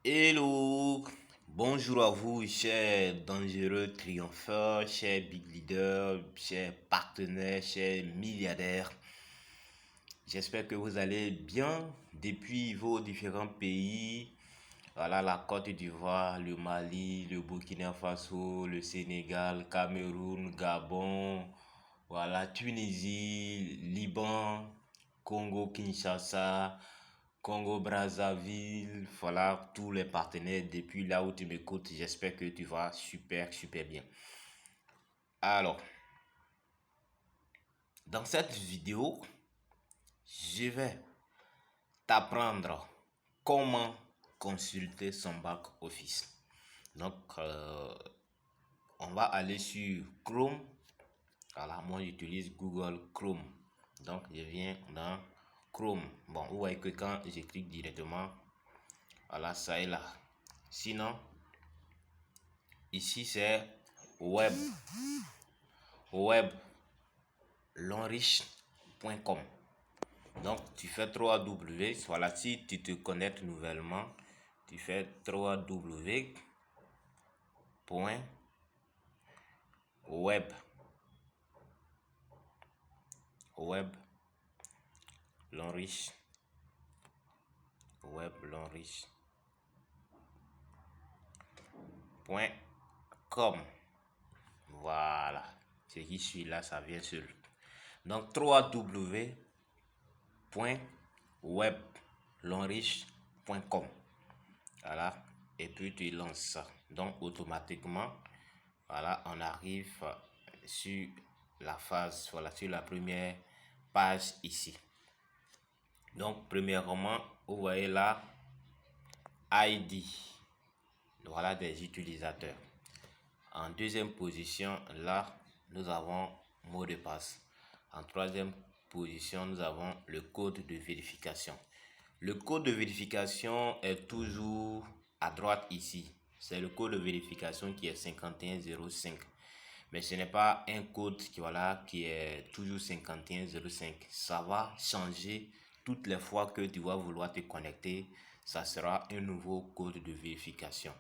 Hello, bonjour à vous, chers dangereux triompheurs, chers big leaders, chers partenaires, chers milliardaires. J'espère que vous allez bien depuis vos différents pays. Voilà, la Côte d'Ivoire, le Mali, le Burkina Faso, le Sénégal, Cameroun, Gabon, voilà, Tunisie, Liban, Congo, Kinshasa, Congo Brazzaville, voilà tous les partenaires depuis là où tu m'écoutes. J'espère que tu vas super bien. Alors, dans cette vidéo, je vais t'apprendre comment consulter son back office. Donc, on va aller sur Chrome. Voilà, moi j'utilise Google Chrome. Donc, je viens dans Chrome. Bon, vous voyez que quand je clique directement, voilà, ça est là. Sinon, ici c'est web, longrich.com. Donc tu fais 3W. Voilà, si tu te connectes nouvellement, tu fais 3W web longrich longrich.com. Voilà, ce qui suit là, ça vient seul. Donc 3w.weblonrich.com. Voilà, et puis tu lances ça. Donc automatiquement, voilà, on arrive sur la phase, voilà, sur la première page ici. Donc premièrement, vous voyez là, ID, voilà, des utilisateurs. En deuxième position, là, nous avons mot de passe. En troisième position, nous avons le code de vérification. Le code de vérification est toujours à droite ici. C'est le code de vérification qui est 5105. Mais ce n'est pas un code qui est toujours 5105. Ça va changer toutes les fois que tu vas vouloir te connecter. Ça sera un nouveau code de vérification.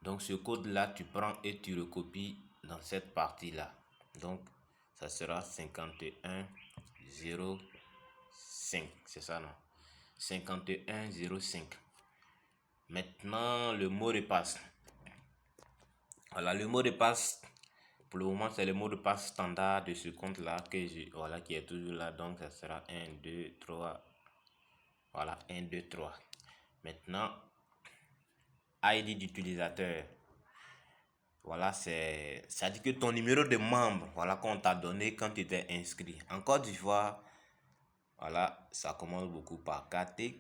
Donc ce code là, tu prends et tu recopies dans cette partie là. Donc ça sera 5105. C'est ça, non? 5105. Maintenant le mot de passe. Voilà, le mot de passe, pour le moment c'est le mot de passe standard de ce compte là voilà, qui est toujours là. Donc ça sera 1 2 3. Voilà, 1 2 3. Maintenant ID d'utilisateur. Voilà, ça dit que ton numéro de membre, voilà, qu'on t'a donné quand tu étais inscrit. En Côte d'Ivoire, voilà, ça commence beaucoup par KT.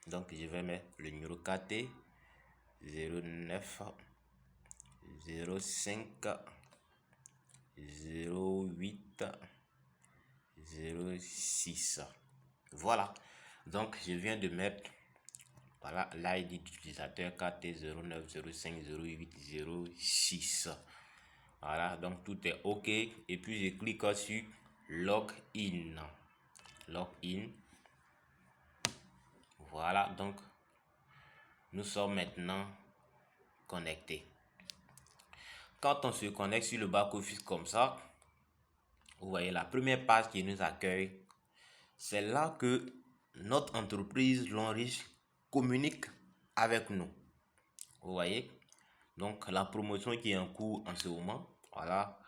Donc je vais mettre le numéro KT 09 05 08 06. Voilà, donc je viens de mettre, voilà, l'ID d'utilisateur KT 09 05 08 06. Voilà, donc tout est OK. Et puis je clique sur login. Voilà, donc nous sommes maintenant connectés. Quand on se connecte sur le back-office comme ça, vous voyez la première page qui nous accueille. C'est là que notre entreprise Lonrich communique avec nous. Vous voyez? Donc la promotion qui est en cours en ce moment. Voilà.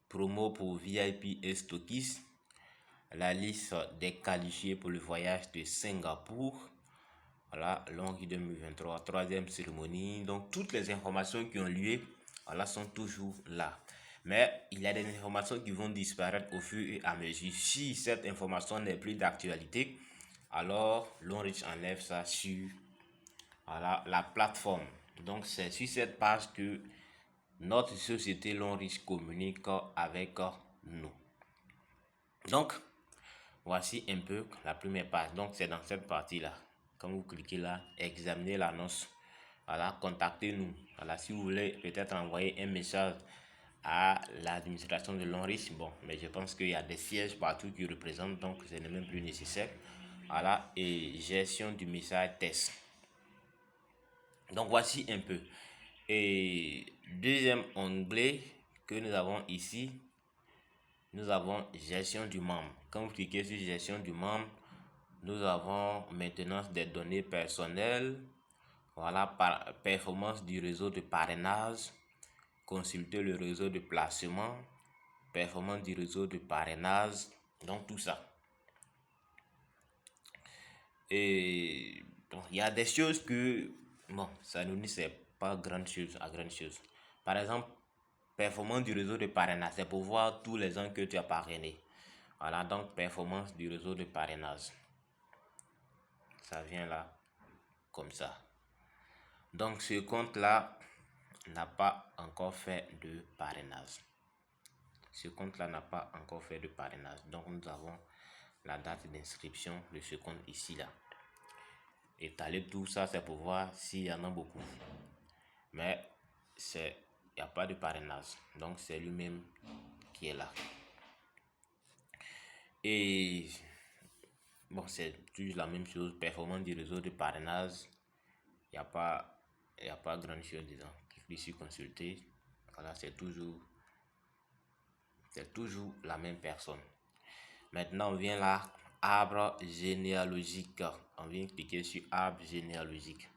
Promo pour VIP et stockistes. La liste des qualifiés pour le voyage de Singapour. Voilà, Longrich 2023, troisième cérémonie. Donc toutes les informations qui ont lieu, voilà, sont toujours là. Mais il y a des informations qui vont disparaître au fur et à mesure. Si cette information n'est plus d'actualité, alors Lonrich enlève ça sur, voilà, la plateforme. Donc c'est sur cette page que notre société Lonrich communique avec nous. Donc voici un peu la première page. Donc c'est dans cette partie là. Quand vous cliquez là, examinez l'annonce. Voilà, contactez-nous. Voilà, si vous voulez peut-être envoyer un message à l'administration de Lonrich. Bon, mais je pense qu'il y a des sièges partout qui représentent, donc ce n'est même plus nécessaire. Voilà, et gestion du message test. Donc voici un peu. Et deuxième onglet que nous avons ici, nous avons gestion du membre. Quand vous cliquez sur gestion du membre, nous avons maintenance des données personnelles. Voilà, performance du réseau de parrainage, consulter le réseau de placement, performance du réseau de parrainage, donc tout ça. Et donc, il y a des choses que, bon, ça nous dit c'est pas grande chose à grande chose. Par exemple, performance du réseau de parrainage, c'est pour voir tous les gens que tu as parrainés. Voilà, donc performance du réseau de parrainage. Ça vient là, comme ça. Donc ce compte-là n'a pas encore fait de parrainage. Ce compte-là n'a pas encore fait de parrainage. Donc nous avons la date d'inscription de ce compte ici là. Étaler tout ça, c'est pour voir s'il y en a beaucoup. Mais il n'y a pas de parrainage. Donc c'est lui-même qui est là. Et bon, c'est toujours la même chose. Performance du réseau de parrainage. Il n'y a pas grand chose dedans. Cliquez sur consulter. Voilà, c'est toujours la même personne. Maintenant, on vient là, arbre généalogique. On vient cliquer sur arbre généalogique.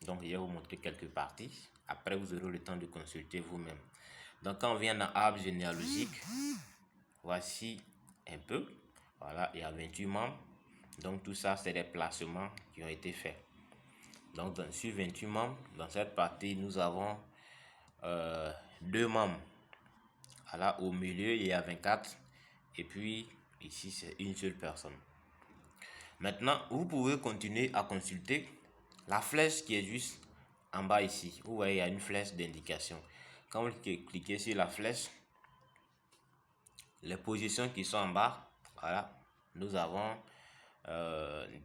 Donc, je vais vous montrer quelques parties. Après, vous aurez le temps de consulter vous-même. Donc, quand on vient dans arbre généalogique, voici un peu. Voilà, il y a 28 membres. Donc, tout ça, c'est des placements qui ont été faits. Donc, sur 28 membres, dans cette partie, nous avons 2 membres. Voilà, au milieu, il y a 24. Et puis, ici, c'est une seule personne. Maintenant, vous pouvez continuer à consulter la flèche qui est juste en bas ici. Vous voyez, il y a une flèche d'indication. Quand vous cliquez sur la flèche, les positions qui sont en bas, voilà, nous avons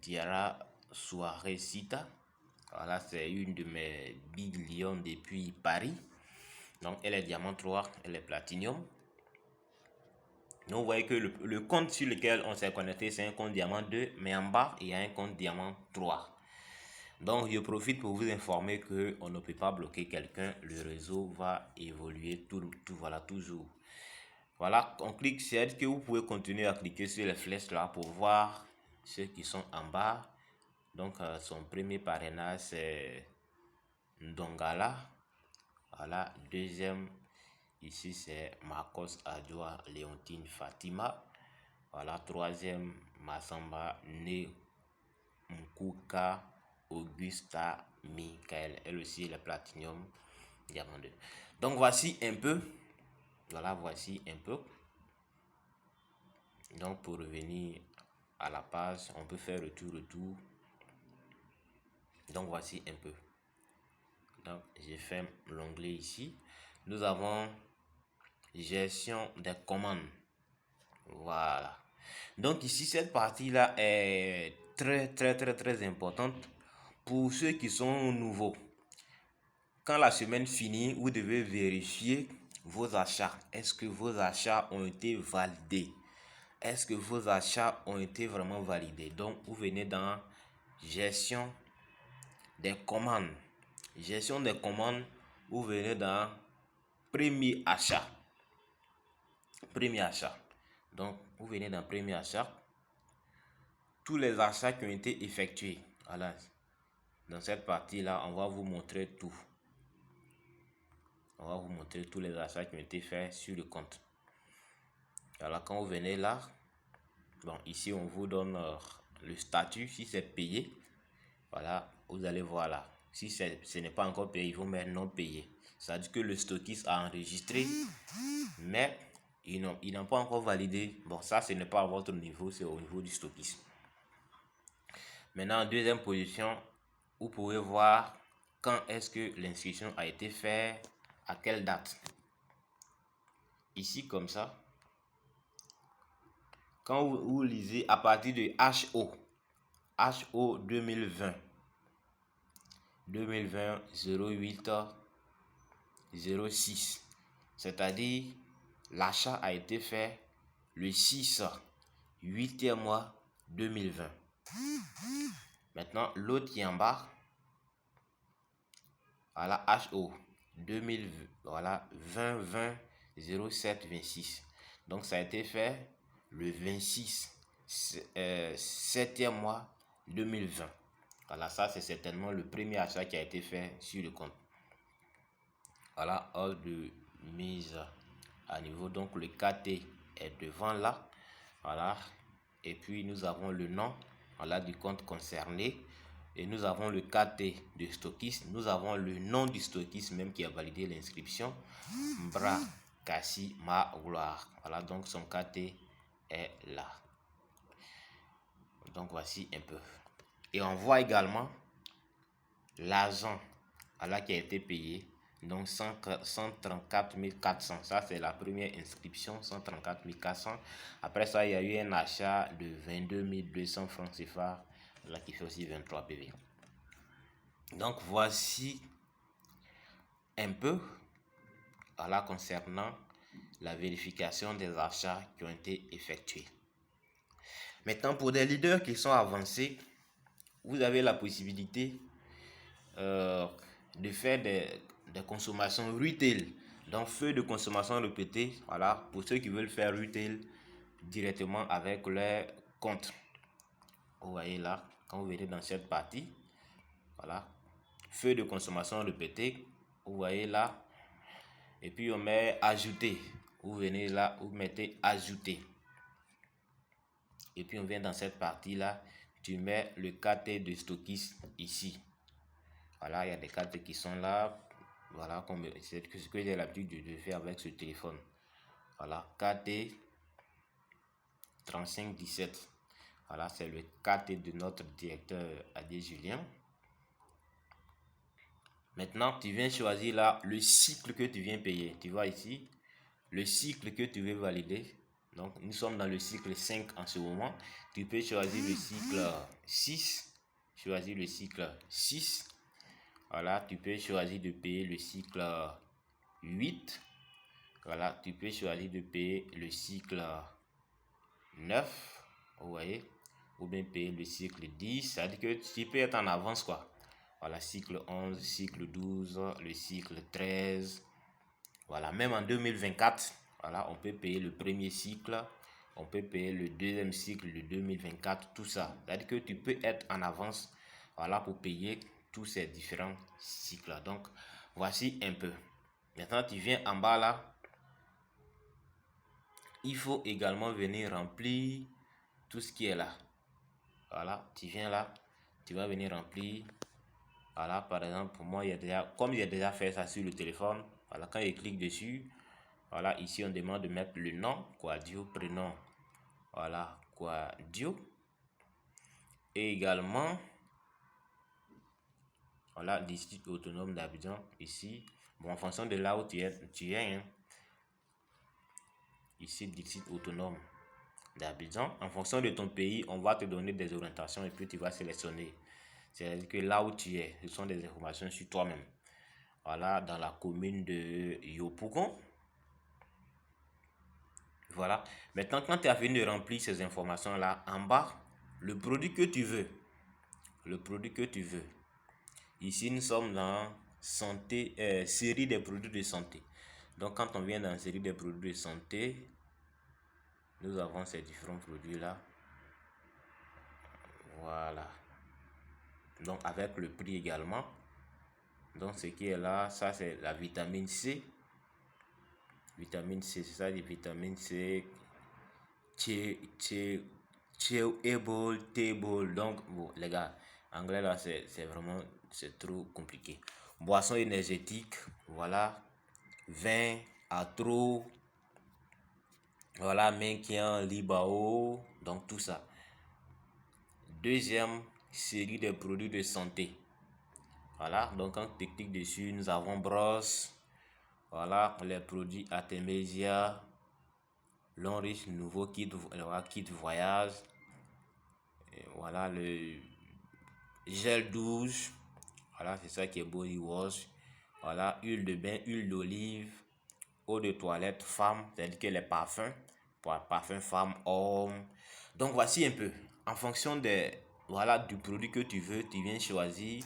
Diara Suarezita. Voilà, c'est une de mes big lions depuis Paris. Donc, elle est diamant 3, elle est platinium. Donc, vous voyez que le compte sur lequel on s'est connecté, c'est un compte diamant 2, mais en bas, il y a un compte diamant 3. Donc, je profite pour vous informer qu'on ne peut pas bloquer quelqu'un. Le réseau va évoluer voilà, toujours. Voilà, on clique, c'est que vous pouvez continuer à cliquer sur les flèches là pour voir ceux qui sont en bas. Donc, son premier parrainage, c'est Ndongala. Voilà, deuxième, ici, c'est Marcos Adjoa Léontine Fatima. Voilà, troisième, Massamba Ne Mkuka Augusta Michael. Elle aussi, le platinium diamant 2. Donc, voici un peu. Voilà, voici un peu. Donc, pour revenir à la page, on peut faire retour. Donc, voici un peu. Donc, j'ai fait l'onglet ici. Nous avons gestion des commandes. Voilà. Donc, ici, cette partie-là est très importante pour ceux qui sont nouveaux. Quand la semaine finit, vous devez vérifier vos achats. Est-ce que vos achats ont été validés? Est-ce que vos achats ont été vraiment validés? Donc, vous venez dans gestion des commandes. Gestion des commandes, vous venez dans premier achat. Premier achat. Donc, vous venez dans premier achat. Tous les achats qui ont été effectués. Voilà. Dans cette partie-là, on va vous montrer tout. On va vous montrer tous les achats qui ont été faits sur le compte. Alors, quand vous venez là, bon, ici, on vous donne le statut. Si c'est payé, voilà, vous allez voir là. Si ce n'est pas encore payé, il faut mettre non payé. Ça veut dire que le stockiste a enregistré, mais ils n'ont pas encore validé. Bon, ça, ce n'est pas à votre niveau, c'est au niveau du stockiste. Maintenant, en deuxième position, vous pouvez voir quand est-ce que l'inscription a été faite, à quelle date. Ici, comme ça, quand vous lisez à partir de HO 2020 08 06, c'est-à-dire l'achat a été fait le 6 8e mois 2020. Maintenant, l'autre qui est en bas, Voilà, HO 2000, voilà, 20 20 07 26. Donc ça a été fait le 26 7e mois 2020. Voilà, ça c'est certainement le premier achat qui a été fait sur le compte. Voilà, ordre de mise à niveau. Donc le KT est devant là. Voilà. Et puis nous avons le nom, voilà, du compte concerné. Et nous avons le KT de stockiste. Nous avons le nom du stockiste même qui a validé l'inscription. Mbra Kassi Ma Gloire. Voilà, donc son KT est là. Donc voici un peu. Et on voit également l'argent, voilà, qui a été payé. Donc 134 400. Ça c'est la première inscription, 134 400. Après ça, il y a eu un achat de 22 200 francs CFA, là qui fait aussi 23 PV. Donc voici un peu, voilà, concernant la vérification des achats qui ont été effectués. Maintenant, pour des leaders qui sont avancés, vous avez la possibilité de faire des consommations retail, donc feu de consommation répétée, voilà, pour ceux qui veulent faire retail directement avec leur compte. Vous voyez là, quand vous venez dans cette partie, voilà, feu de consommation répétée, vous voyez là, et puis on met ajouter, vous venez là, vous mettez ajouter, et puis on vient dans cette partie là, tu mets le KT de stockiste ici. Voilà, il y a des cartes qui sont là. Voilà, c'est ce que j'ai l'habitude de faire avec ce téléphone. Voilà, KT 3517. Voilà, c'est le KT de notre directeur Adieu Julien. Maintenant, tu viens choisir là le cycle que tu viens payer. Tu vois ici, le cycle que tu veux valider. Donc, nous sommes dans le cycle 5 en ce moment. Tu peux choisir le cycle 6. Choisir le cycle 6. Voilà, tu peux choisir de payer le cycle 8. Voilà, tu peux choisir de payer le cycle 9. Vous voyez, ou bien payer le cycle 10. Ça veut dire que tu peux être en avance, quoi. Voilà, cycle 11, cycle 12, le cycle 13. Voilà, même en 2024, voilà, on peut payer le premier cycle. On peut payer le deuxième cycle de 2024, tout ça. C'est-à-dire que tu peux être en avance, voilà, pour payer tous ces différents cycles. Donc, voici un peu. Maintenant, tu viens en bas là. Il faut également venir remplir tout ce qui est là. Voilà, tu viens là. Tu vas venir remplir. Voilà, par exemple, pour moi, comme il y a déjà fait ça sur le téléphone, voilà, quand je clique dessus, voilà, ici, on demande de mettre le nom, Quadio, prénom. Voilà, Quadio. Et également, voilà, district autonome d'Abidjan, ici. Bon, en fonction de là où tu es hein. Ici, district autonome d'Abidjan. En fonction de ton pays, on va te donner des orientations et puis tu vas sélectionner. C'est-à-dire que là où tu es, ce sont des informations sur toi-même. Voilà, dans la commune de Yopougon. Voilà. Maintenant, quand tu as fini de remplir ces informations-là, en bas, le produit que tu veux. Le produit que tu veux. Ici, nous sommes dans santé, série des produits de santé. Donc, quand on vient dans série des produits de santé, nous avons ces différents produits-là. Voilà. Donc, avec le prix également. Donc, ce qui est là, ça, c'est la vitamine C. Vitamine C, c'est ça, les vitamines C. Table. Donc, bon, les gars, anglais là, c'est vraiment, c'est trop compliqué. Boisson énergétique, voilà. Vin, atro, voilà, maintien, libao, donc tout ça. Deuxième série de produits de santé. Voilà, donc quand tu cliques dessus, nous avons brosse, voilà, les produits Artemisia, long riche, nouveau kit voyage, et voilà le gel douche, voilà, c'est ça qui est body wash, voilà, huile de bain, huile d'olive, eau de toilette femme, c'est-à-dire que les parfums, parfum femme, homme. Donc voici un peu, en fonction des, voilà, du produit que tu veux, tu viens choisir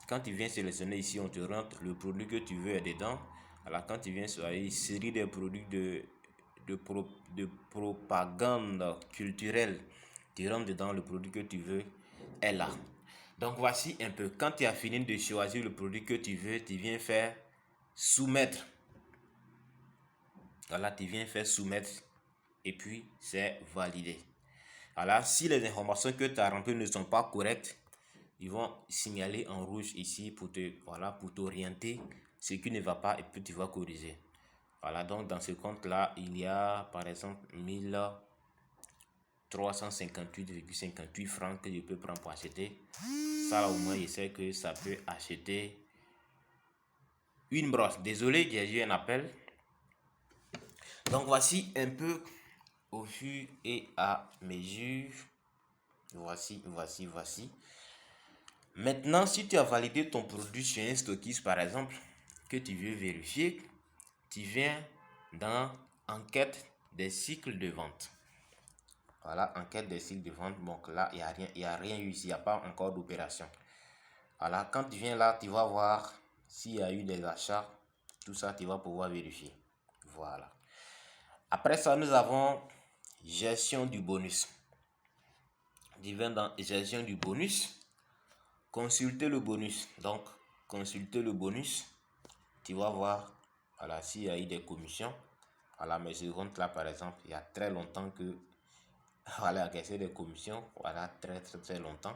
quand tu viens sélectionner ici, on te rentre le produit que tu veux est dedans. Alors quand tu viens sur la série des produits de propagande culturelle, tu rentres dedans, le produit que tu veux est là. Donc voici un peu, quand tu as fini de choisir le produit que tu veux, tu viens faire soumettre. Voilà, tu viens faire soumettre et puis c'est validé. Alors si les informations que tu as remplies ne sont pas correctes, ils vont signaler en rouge ici pour te, voilà, pour t'orienter ce qui ne va pas et puis tu vas corriger. Voilà, donc dans ce compte là il y a par exemple 1358,58 francs que je peux prendre pour acheter. Ça là au moins je sais que ça peut acheter une brosse. Désolé, j'ai eu un appel. Donc voici un peu au fur et à mesure. Voici. Maintenant, si tu as validé ton produit sur un stockiste, par exemple, que tu veux vérifier, tu viens dans enquête des cycles de vente. Voilà, enquête des cycles de vente. Donc là, il n'y a rien eu ici, il n'y a pas encore d'opération. Voilà, quand tu viens là, tu vas voir s'il y a eu des achats. Tout ça, tu vas pouvoir vérifier. Voilà. Après ça, nous avons gestion du bonus. Tu viens dans gestion du bonus. Consulter le bonus. Donc, consulter le bonus. Tu vas voir, voilà, s'il y a eu des commissions. Voilà, mais ce compte là, par exemple, il y a très longtemps que, voilà, encaissé des commissions. Voilà, très longtemps.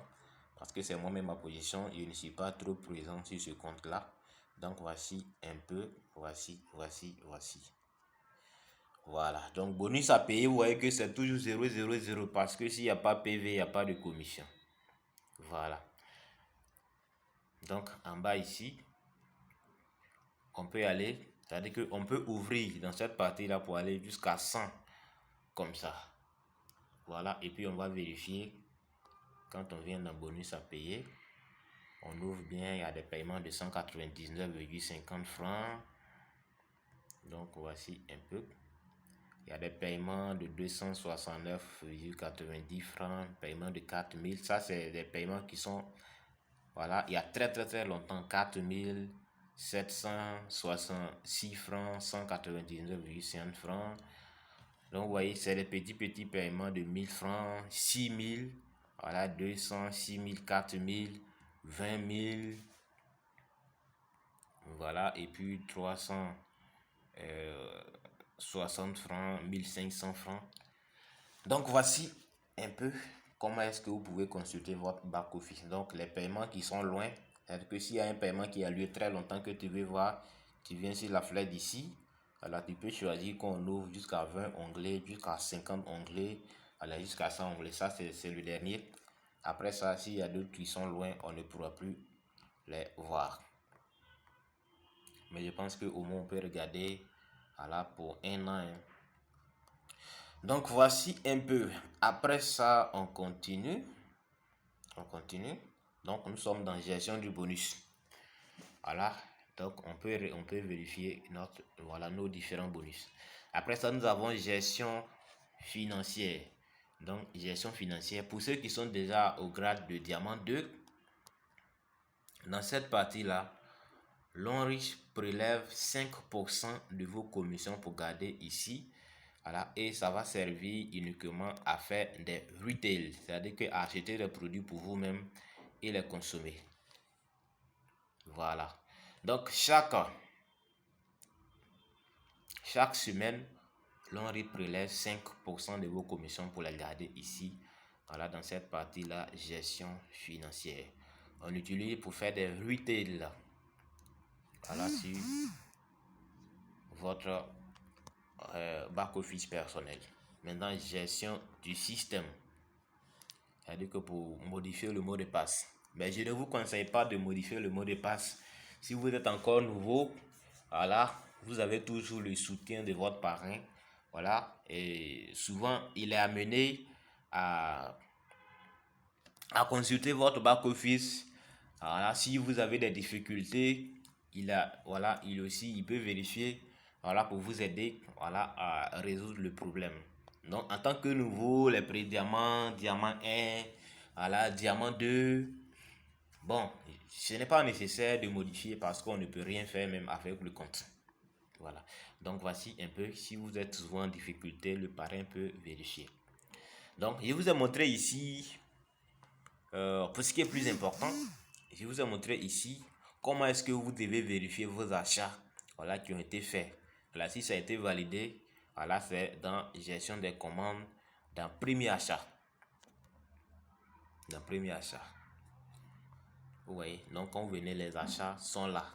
Parce que c'est moi-même ma position. Je ne suis pas trop présent sur ce compte là. Donc, voici un peu. Voici. Voilà, donc bonus à payer, vous voyez que c'est toujours 0,00 parce que s'il n'y a pas PV, il n'y a pas de commission. Voilà. Donc en bas ici, on peut aller, c'est-à-dire qu'on peut ouvrir dans cette partie-là pour aller jusqu'à 100, comme ça. Voilà, et puis on va vérifier quand on vient dans bonus à payer. On ouvre bien, il y a des paiements de 199,50 francs. Donc voici un peu. Il y a des paiements de 269,90 francs, paiement de 4000. Ça, c'est des paiements qui sont, voilà, il y a très longtemps, 4766 francs, 199,50 francs. Donc, vous voyez, c'est des petits paiements de 1000 francs, 6000, voilà, 200, 6000, 4000, 20 000. Voilà, et puis 360 francs, 1500 francs. Donc voici un peu comment est-ce que vous pouvez consulter votre back office. Donc les paiements qui sont loin, c'est-à-dire que s'il y a un paiement qui a lieu très longtemps que tu veux voir, tu viens sur la flèche d'ici. Alors tu peux choisir qu'on ouvre jusqu'à 20 onglets, jusqu'à 50 onglets, alors jusqu'à 100 onglets. Ça c'est le dernier. Après ça, s'il y a d'autres qui sont loin, on ne pourra plus les voir. Mais je pense qu'au moins on peut regarder, voilà, pour un an. Donc voici un peu. Après ça, on continue. Donc nous sommes dans gestion du bonus. Voilà. Donc on peut vérifier nos différents bonus. Après ça, nous avons gestion financière. Donc gestion financière. Pour ceux qui sont déjà au grade de diamant 2, dans cette partie-là, l'ONRICH prélève 5% de vos commissions pour garder ici. Voilà, et ça va servir uniquement à faire des retail, c'est-à-dire que acheter des produits pour vous-même et les consommer. Voilà. Donc chaque semaine, l'ONRICH prélève 5% de vos commissions pour les garder ici. Voilà, dans cette partie-là, gestion financière. On utilise pour faire des retail. Voilà, sur votre back-office personnel. Maintenant, gestion du système. C'est-à-dire que pour modifier le mot de passe. Mais je ne vous conseille pas de modifier le mot de passe. Si vous êtes encore nouveau, voilà, vous avez toujours le soutien de votre parrain. Voilà, et souvent, il est amené à consulter votre back-office. Voilà, si vous avez des difficultés, il peut vérifier, voilà, pour vous aider, voilà, à résoudre le problème. Donc en tant que nouveau, les prix diamant 1, voilà, diamant 2, bon, ce n'est pas nécessaire de modifier parce qu'on ne peut rien faire même avec le compte. Voilà. Donc voici un peu, si vous êtes souvent en difficulté, le parrain peut vérifier. Donc je vous ai montré ici, pour ce qui est plus important, je vous ai montré ici comment est-ce que vous devez vérifier vos achats, voilà, qui ont été faits. Là, si ça a été validé, voilà, c'est dans gestion des commandes, dans premier achat. Dans premier achat. Vous voyez, donc quand vous venez, les achats sont là.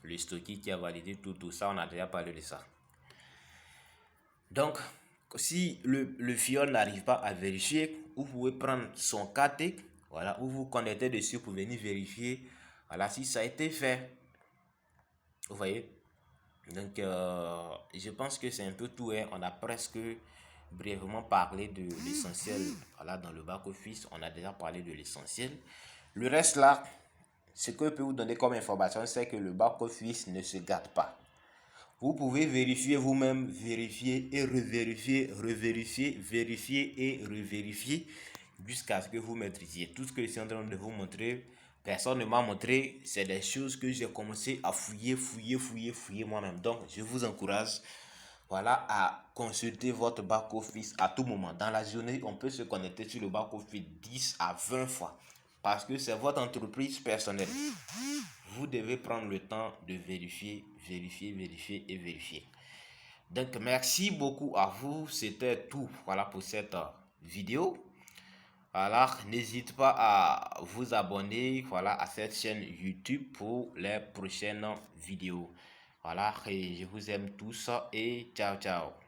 Le stocké qui a validé tout ça, on a déjà parlé de ça. Donc, si le fiole n'arrive pas à vérifier, vous pouvez prendre son KT, voilà, ou vous connectez dessus pour venir vérifier, voilà, si ça a été fait. Vous voyez. Donc, je pense que c'est un peu tout. Hein. On a presque brièvement parlé de l'essentiel. Voilà, dans le back-office, on a déjà parlé de l'essentiel. Le reste là, ce que je peux vous donner comme information, c'est que le back-office ne se gâte pas. Vous pouvez vérifier vous-même, vérifier et revérifier, revérifier, vérifier et revérifier jusqu'à ce que vous maîtrisiez. Tout ce que je suis en train de vous montrer, personne ne m'a montré. C'est des choses que j'ai commencé à fouiller moi-même. Donc, je vous encourage, voilà, à consulter votre back-office à tout moment. Dans la journée, on peut se connecter sur le back-office 10 à 20 fois parce que c'est votre entreprise personnelle. Vous devez prendre le temps de vérifier, vérifier et vérifier. Donc, merci beaucoup à vous. C'était tout, voilà, pour cette vidéo. Alors, n'hésitez pas à vous abonner, voilà, à cette chaîne YouTube pour les prochaines vidéos. Voilà, et je vous aime tous et ciao, ciao.